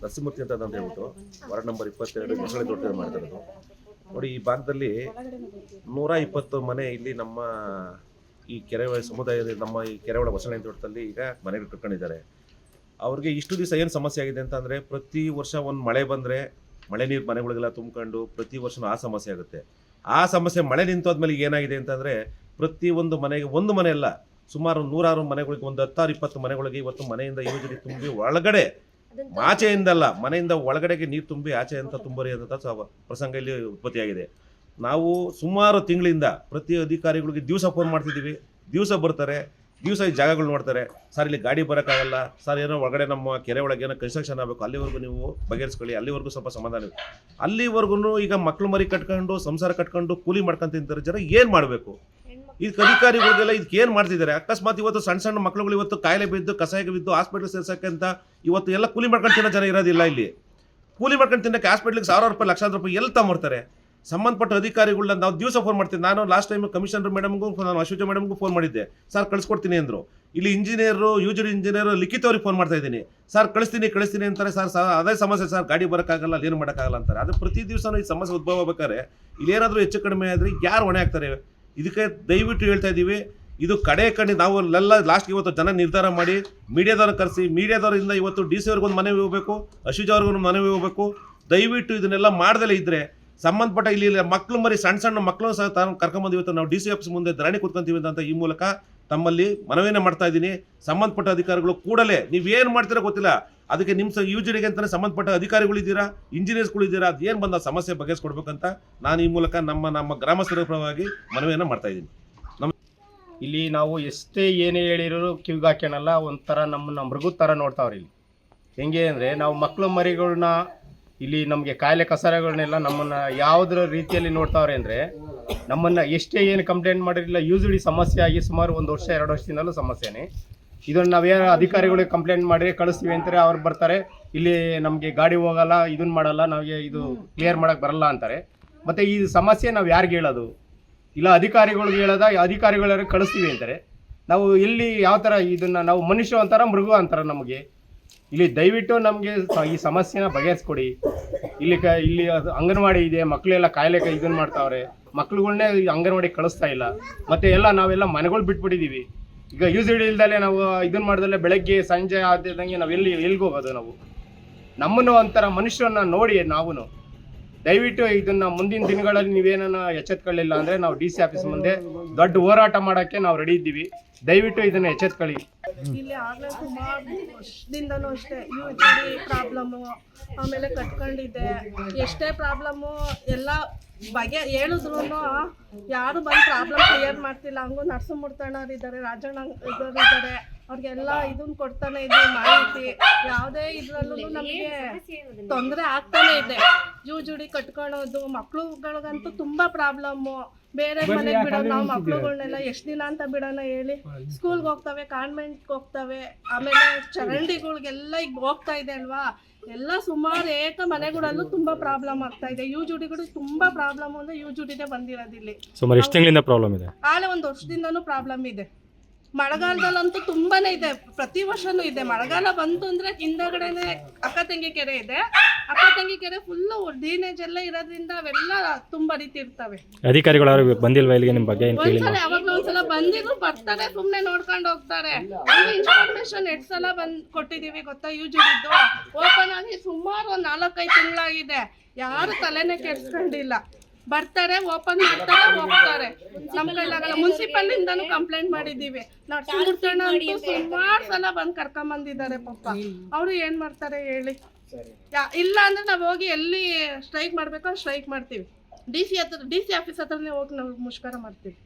ನರಸಿಂಹಮೂರ್ತಿ ಅಂತ ಹೇಳ್ಬಿಟ್ಟು ward number 22 ಮೊಸಳೆ ತೋಟ ಮಾಡ್ತಾ ಇರೋದು. ನೋಡಿ, ಈ ಭಾಗದಲ್ಲಿ 120 ಮನೆ ಇಲ್ಲಿ ನಮ್ಮ ಈ ಕೆರೆ ಸಮುದಾಯದ ನಮ್ಮ ಈ ಕೆರೆ ಒಳ ಹೊಸಳೆ ತೋಟದಲ್ಲಿ ಈಗ ಮನೆಗಳು ಕಟ್ಕೊಂಡಿದ್ದಾರೆ. ಅವ್ರಿಗೆ ಇಷ್ಟು ದಿವಸ ಏನು ಸಮಸ್ಯೆ ಆಗಿದೆ ಅಂತಂದರೆ, ಪ್ರತಿ ವರ್ಷ ಒಂದು ಮಳೆ ಬಂದರೆ ಮಳೆ ನೀರು ಮನೆಗಳಿಗೆಲ್ಲ ತುಂಬಿಕೊಂಡು ಪ್ರತಿ ವರ್ಷವೂ ಆ ಸಮಸ್ಯೆ ಆಗುತ್ತೆ. ಆ ಸಮಸ್ಯೆ ಮಳೆ ನಿಂತೋದ್ಮೇಲೆ ಏನಾಗಿದೆ ಅಂತಂದರೆ, ಪ್ರತಿ ಒಂದು ಮನೆಗೆ ಒಂದು ಮನೆ ಅಲ್ಲ, ಸುಮಾರು 106 ಮನೆಗಳಿಗೆ, ಒಂದು 10-20 ಮನೆಗಳಿಗೆ ಇವತ್ತು ಮನೆಯಿಂದ ಯೂಜಡಿ ತುಂಬಿ ಒಳಗಡೆ, ಆಚೆಯಿಂದಲ್ಲ ಮನೆಯಿಂದ ಒಳಗಡೆಗೆ ನೀರು ತುಂಬಿ ಆಚೆ ಅಂತ ತುಂಬರಿ ಅಂತ ಪ್ರಸಂಗ ಇಲ್ಲಿ ಉತ್ಪತ್ತಿಯಾಗಿದೆ. ನಾವು ಸುಮಾರು ತಿಂಗಳಿಂದ ಪ್ರತಿ ಅಧಿಕಾರಿಗಳಿಗೆ ದಿವಸ ಫೋನ್ ಮಾಡ್ತಿದ್ದೀವಿ, ದಿವಸ ಬರ್ತಾರೆ, ದಿವಸ ಈ ಜಾಗಗಳು ನೋಡ್ತಾರೆ. ಸರ್ ಇಲ್ಲಿ ಗಾಡಿ ಬರೋಕ್ಕಾಗಲ್ಲ ಸರ್, ಏನೋ ಒಳಗಡೆ ನಮ್ಮ ಕೆರೆ ಒಳಗೆ ಏನೋ ಕನ್ಸ್ಟ್ರಕ್ಷನ್ ಆಗಬೇಕು, ಅಲ್ಲಿವರೆಗೂ ನೀವು ಬಗೆಹರಿಸ್ಕೊಳ್ಳಿ, ಅಲ್ಲಿವರೆಗೂ ಸ್ವಲ್ಪ ಸಮಾಧಾನ. ಅಲ್ಲಿವರೆಗೂ ಈಗ ಮಕ್ಳು ಮರಿ ಕಟ್ಕೊಂಡು ಸಂಸಾರ ಕಟ್ಕೊಂಡು ಕೂಲಿ ಮಾಡ್ಕೊಂತ ತಿಂತಾರೆ ಜನ. ಏನು ಮಾಡಬೇಕು? ಇದಕ್ಕೆ ಅಧಿಕಾರಿಗಳಿಗೆಲ್ಲ ಇದಕ್ಕೆ ಏನು ಮಾಡ್ತಿದ್ದಾರೆ? ಅಕಸ್ಮಾತ್ ಇವತ್ತು ಸಣ್ಣ ಸಣ್ಣ ಮಕ್ಳುಗಳು ಇವತ್ತು ಕಾಯಿಲೆ ಬಿದ್ದು ಕಸಾಯಿಗೆ ಬಿದ್ದು ಹಾಸ್ಪಿಟ್ಲ್ ಸೇರ್ಸೋಕ್ಕೆ ಅಂತ ಇವತ್ತು ಎಲ್ಲ ಕೂಲಿ ಮಾಡ್ಕೊಂಡು ತಿನ್ನೋ ಜನ ಇರೋದಿಲ್ಲ. ಇಲ್ಲಿ ಕೂಲಿ ಮಾಡ್ಕೊಂಡು ತಿನ್ನೋಕ್ಕೆ ಹಾಸ್ಪಿಟ್ಲಿಗೆ 1000 ರೂಪಾಯಿ, ಲಕ್ಷಾಂತರ ರೂಪಾಯಿ ಎಲ್ಲಿ ತಗೊಂಡ್ಬರ್ತಾರೆ? ಸಂಬಂಧಪಟ್ಟ ಅಧಿಕಾರಿಗಳನ್ನ ನಾವು ದಿವಸ ಫೋನ್ ಮಾಡ್ತೀವಿ. ನಾನು ಲಾಸ್ಟ್ ಟೈಮ್ ಕಮಿಷನರ್ ಮೇಡಮ್ಗೂ, ನಾನು ಅಶ್ವಜ ಮೇಡಮ್ಗೂ ಫೋನ್ ಮಾಡಿದ್ದೆ. ಸರ್ ಕಳಿಸ್ಕೊಡ್ತೀನಿ ಅಂದರು. ಇಲ್ಲಿ ಇಂಜಿನಿಯರು, ಯೂಜರಿ ಇಂಜಿನಿಯರು ಲಿಖಿತವ್ರಿಗೆ ಫೋನ್ ಮಾಡ್ತಾ ಇದ್ದೀನಿ. ಸರ್ ಕಳಿಸ್ತೀನಿ ಅಂತಾರೆ. ಸರ್ ಅದೇ ಸಮಸ್ಯೆ ಸರ್, ಗಾಡಿ ಬರೋಕ್ಕಾಗಲ್ಲ, ಅಲ್ಲೇನು ಮಾಡೋಕ್ಕಾಗಲ್ಲ ಅಂತಾರೆ. ಅದು ಪ್ರತಿ ದಿವಸನೂ ಈ ಸಮಸ್ಯೆ ಉದ್ಭವ ಆಗ್ಬೇಕಾದ್ರೆ ಇಲ್ಲೇನಾದರೂ ಹೆಚ್ಚು ಕಡಿಮೆ ಆದರೆ ಯಾರು ಹೊಣೆ ಆಗ್ತಾರೆ? ಇದಕ್ಕೆ ದಯವಿಟ್ಟು ಹೇಳ್ತಾ ಇದ್ದೀವಿ, ಇದು ಕಡೆ ನಾವು ಎಲ್ಲ ಲಾಸ್ಟ್ ಇವತ್ತು ಜನ ನಿರ್ಧಾರ ಮಾಡಿ ಮೀಡಿಯಾದವ್ರನ್ನ ಕರೆಸಿ, ಮೀಡಿಯಾದವರಿಂದ ಇವತ್ತು ಡಿ ಸಿ ಅವ್ರಿಗೊಂದು ಮನವಿ ಹೋಗಬೇಕು, ಅಶ್ವಜ ಅವ್ರಿಗೊಂದು ಮನವಿ ಹೋಗಬೇಕು. ದಯವಿಟ್ಟು ಇದನ್ನೆಲ್ಲ ಮಾಡ್ದಲೇ ಇದ್ದರೆ ಸಂಬಂಧಪಟ್ಟ ಇಲ್ಲಿ ಮಕ್ಕಳು ಮರಿ ಸಣ್ಣ ಮಕ್ಕಳು ಸಹ ಕರ್ಕೊಂಬಂದು ಇವತ್ತು ನಾವು ಡಿ ಸಿ ಆಫೀಸ್ ಮುಂದೆ ಧರಣಿ ಕೂತ್ಕೊಂತೀವಿ ಅಂತ ಈ ಮೂಲಕ ತಮ್ಮಲ್ಲಿ ಮನವಿಯನ್ನು ಮಾಡ್ತಾ ಇದ್ದೀನಿ. ಸಂಬಂಧಪಟ್ಟ ಅಧಿಕಾರಿಗಳು ಕೂಡಲೇ ನೀವೇನು ಮಾಡ್ತೀರೋ ಗೊತ್ತಿಲ್ಲ, ಅದಕ್ಕೆ ನಿಮ್ಮ ಯೂಜಡಿಗೆ ಅಂತಲೇ ಸಂಬಂಧಪಟ್ಟ ಅಧಿಕಾರಿಗಳಿದ್ದೀರಾ, ಇಂಜಿನಿಯರ್ಸ್ಗಳಿದ್ದೀರಾ, ಅದು ಏನು ಬಂದ ಸಮಸ್ಯೆ ಬಗೆಹರಿಸ್ಕೊಡ್ಬೇಕಂತ ನಾನು ಈ ಮೂಲಕ ನಮ್ಮ ಗ್ರಾಮಸ್ಥರ ಪರವಾಗಿ ಮನವಿಯನ್ನು ಮಾಡ್ತಾ ಇದ್ದೀನಿ. ಇಲ್ಲಿ ನಾವು ಎಷ್ಟೇ ಏನೇ ಹೇಳಿರೋರು ಕಿವಿಗೆ ಹಾಕ್ಯಣಲ್ಲ, ಒಂಥರ ನಮ್ಮನ್ನ ಮೃಗದ ಥರ ನೋಡ್ತಾವ್ರಿ. ಇಲ್ಲಿ ಹೆಂಗೆ ಅಂದರೆ, ನಾವು ಮಕ್ಕಳು ಮರಿಗಳನ್ನ ಇಲ್ಲಿ ನಮಗೆ ಕಾಯಿಲೆ ಕಸಾರಗಳನ್ನೆಲ್ಲ ನಮ್ಮನ್ನು ಯಾವುದರ ರೀತಿಯಲ್ಲಿ ನೋಡ್ತಾವ್ರೆ ಅಂದರೆ, ನಮ್ಮನ್ನು ಎಷ್ಟೇ ಏನು ಕಂಪ್ಲೇಂಟ್ ಮಾಡಿರಲಿಲ್ಲ, ಯೂಸ್ವಲಿ ಸಮಸ್ಯೆ ಆಗಿ ಸುಮಾರು 1 ವರ್ಷ 2 ವರ್ಷದಿಂದಲೂ ಸಮಸ್ಯೆನೇ. ಇದನ್ನು ನಾವೇನು ಅಧಿಕಾರಿಗಳಿಗೆ ಕಂಪ್ಲೇಂಟ್ ಮಾಡಿ ಕಳಿಸ್ತೀವಿ ಅಂತಾರೆ, ಅವ್ರು ಬರ್ತಾರೆ, ಇಲ್ಲಿ ನಮಗೆ ಗಾಡಿ ಹೋಗಲ್ಲ, ಇದನ್ನು ಮಾಡಲ್ಲ, ನಮಗೆ ಇದು ಕ್ಲಿಯರ್ ಮಾಡೋಕ್ಕೆ ಬರಲ್ಲ ಅಂತಾರೆ. ಮತ್ತು ಈ ಸಮಸ್ಯೆ ನಾವು ಯಾರಿಗೆ ಹೇಳೋದು? ಇಲ್ಲ ಅಧಿಕಾರಿಗಳಿಗೆ ಹೇಳೋದ? ಅಧಿಕಾರಿಗಳು ಕಳಿಸ್ತೀವಿ ಅಂತಾರೆ. ನಾವು ಇಲ್ಲಿ ಯಾವ ಥರ ಇದನ್ನು ನಾವು ಮನುಷ್ಯ ಅಂತಾರ ಮೃಗ ಅಂತಾರ ನಮಗೆ? ಇಲ್ಲಿ ದಯವಿಟ್ಟು ನಮಗೆ ಈ ಸಮಸ್ಯೆನ ಬಗೆಹರಿಸ್ಕೊಡಿ. ಇಲ್ಲಿ ಅಂಗನವಾಡಿ ಇದೆ, ಮಕ್ಕಳೆಲ್ಲ ಕಾಯಿಲೆ ಇದನ್ನು ಮಾಡ್ತಾವ್ರೆ, ಮಕ್ಳುಗಳ್ನೇ ಅಂಗನವಾಡಿ ಕಳಿಸ್ತಾ ಇಲ್ಲ. ಮತ್ತು ನಾವೆಲ್ಲ ಮನೆಗಳು ಬಿಟ್ಬಿಟ್ಟಿದ್ದೀವಿ. ಈಗ ಯೂಸಿಡಿ ಇಲ್ದಲೆ ನಾವು ಇದನ್ನು ಮಾಡ್ದಲ್ಲೇ ಬೆಳಗ್ಗೆ ಸಂಜೆ ಆದಂಗೆ ನಾವು ಎಲ್ಲಿಗೆ ಹೋಗೋದು? ನಾವು ನಮ್ಮನ್ನು ಒಂಥರ ಮನುಷ್ಯರನ್ನ ನೋಡಿ ನಾವು ದಯವಿಟ್ಟು ಇದನ್ನು ಮುಂದಿನ ದಿನಗಳಲ್ಲಿ ನೀವೇನ ಎಚ್ಚೆತ್ಕೊಳ್ಳಿಲ್ಲ ಅಂದರೆ ನಾವು ಡಿ ಸಿ ಆಫೀಸ್ ಮುಂದೆ ದೊಡ್ಡ ಹೋರಾಟ ಮಾಡೋಕ್ಕೆ ನಾವು ರೆಡಿ ಇದ್ದೀವಿ. ದಯವಿಟ್ಟು ಇದನ್ನು ಎಚ್ಚೆತ್ಕೊಳ್ಳಿ. ಇಲ್ಲಿ ಆಗಲೇ ಸುಮಾರು ವರ್ಷದಿಂದನೂ ಅಷ್ಟೇ ಯೂಜಡಿ ಪ್ರಾಬ್ಲಮ್ಮು, ಆಮೇಲೆ ಕಟ್ಕೊಂಡಿದೆ. ಎಷ್ಟೇ ಪ್ರಾಬ್ಲಮ್ಮು ಎಲ್ಲ ಹೇಳಿದ್ರು ಯಾರು ಬಂದು ಪ್ರಾಬ್ಲಮ್ ಕ್ಲಿಯರ್ ಮಾಡ್ತಿಲ್ಲ. ಹಂಗೂ ನರಸಿಂಹಮೂರ್ತಣ್ಣವ್ರಿದ್ದಾರೆ, ರಾಜಣ್ಣ ಇದ್ದಾರೆ, ಅವ್ರಿಗೆಲ್ಲ ಇದನ್ನು ಕೊಡ್ತಾನೆ ಇದ್ದೀವಿ ಮಾಹಿತಿ. ಯಾವುದೇ ಇದರಲ್ಲೂ ನಮಗೆ ತೊಂದರೆ ಆಗ್ತಾನೆ ಇದೆ. ಯೂಜಡಿ ಕಟ್ಕೊಳ್ಳೋದು ಮಕ್ಳುಗಳಿಗಂತೂ ತುಂಬ ಪ್ರಾಬ್ಲಮ್ಮು. ಬೇರೆ ಮನೆಗೆ ಬಿಡೋದು, ನಾವು ಮಕ್ಳುಗಳ್ನೆಲ್ಲ ಎಷ್ಟು ದಿನ ಅಂತ ಬಿಡೋಣ ಹೇಳಿ? ಸ್ಕೂಲ್ಗೆ ಹೋಗ್ತವೆ, ಕಾನ್ವೆಂಟ್ಗೆ ಹೋಗ್ತವೆ, ಆಮೇಲೆ ಚರಂಡಿಗಳಿಗೆಲ್ಲ ಈಗ ಹೋಗ್ತಾ ಇದೆ ಅಲ್ವಾ, ಎಲ್ಲ ಸುಮಾರು ಮನೆಗಳಲ್ಲೂ ತುಂಬ ಪ್ರಾಬ್ಲಮ್ ಆಗ್ತಾ ಇದೆ. ಯೂಜುಡಿಗಳು ತುಂಬ ಪ್ರಾಬ್ಲಮ್ ಅಂದರೆ ಯೂಜುಡಿನೇ ಬಂದಿರೋದಿಲ್ಲಿ. ಸುಮಾರು ಎಷ್ಟು ತಿಂಗಳಿಂದ ಪ್ರಾಬ್ಲಮ್ ಇದೆ? ಆಳೆ 1 ವರ್ಷದಿಂದನೂ ಪ್ರಾಬ್ಲಮ್ ಇದೆ. ಮಳೆಗಾಲದಲ್ಲಂತೂ ತುಂಬಾನೇ ಇದೆ, ಪ್ರತಿ ವರ್ಷನೂ ಇದೆ. ಮಳೆಗಾಲ ಬಂತು ಅಂದರೆ ಹಿಂದಗಡೆನೆ ಅಕ್ಕ ತಂಗಿ ಕೆರೆ ಇದೆ. ಅಕ್ಕ ತಂಗಿ ಕೆರೆ ಫುಲ್ಲು ಡ್ರೈನೇಜ್ ಎಲ್ಲ ಇರೋದ್ರಿಂದ ಅವೆಲ್ಲ ತುಂಬ ರೀತಿ ಇರ್ತವೆ. ಅಧಿಕಾರಿಗಳು ಯಾರು ಬಂದಿಲ್ವಾ ಇಲ್ಲಿಗೆ ನಿಮ್ಮ ಬಗ್ಗೆ? ಒಂದ್ಸಲ ಯಾವಾಗಲೂ ಒಂದ್ಸಲ ಬಂದಿದ್ರು, ಬರ್ತಾರೆ, ಸುಮ್ಮನೆ ನೋಡ್ಕೊಂಡು ಹೋಗ್ತಾರೆ. ಇನ್ಫಾರ್ಮೇಶನ್ 2 ಸಲ ಕೊಟ್ಟಿದ್ದೀವಿ ಗೊತ್ತಾ? ಯೂಜುಡಿದ್ದು ಓಪನ್ ಆಗಿ ಸುಮಾರು 4-5 ತಿಂಗಳಾಗಿದೆ. ಯಾರು ತಲೆನೇ ಕೆಡ್ಸ್ಕೊಂಡಿಲ್ಲ. ಬರ್ತಾರೆ, ಓಪನ್ ಮಾಡ್ತಾರೆ, ಹೋಗ್ತಾರೆ. ನಮ್ಮ ಕೈಲಾಗಲ್ಲ. ಮುನ್ಸಿಪಲ್ ಕಂಪ್ಲೇಂಟ್ ಮಾಡಿದ್ದೀವಿ. ನರಸಿಂಹಮೂರ್ತಣ್ಣ ಅಂತೂ ಸುಮಾರು ಸಲ ಬಂದು ಕರ್ಕೊಂಬಂದಿದ್ದಾರೆ. ಪಾಪ ಅವರು ಏನು ಮಾಡ್ತಾರೆ ಹೇಳಿ? ಇಲ್ಲ ಅಂದರೆ ನಾವು ಹೋಗಿ ಎಲ್ಲಿ ಸ್ಟ್ರೈಕ್ ಮಾಡಬೇಕೋ ಸ್ಟ್ರೈಕ್ ಮಾಡ್ತೀವಿ. ಡಿ ಸಿ ಆಫೀಸ್ ಹತ್ರನೇ ಹೋಗಿ ನಾವು ಮುಷ್ಕರ ಮಾಡ್ತೀವಿ.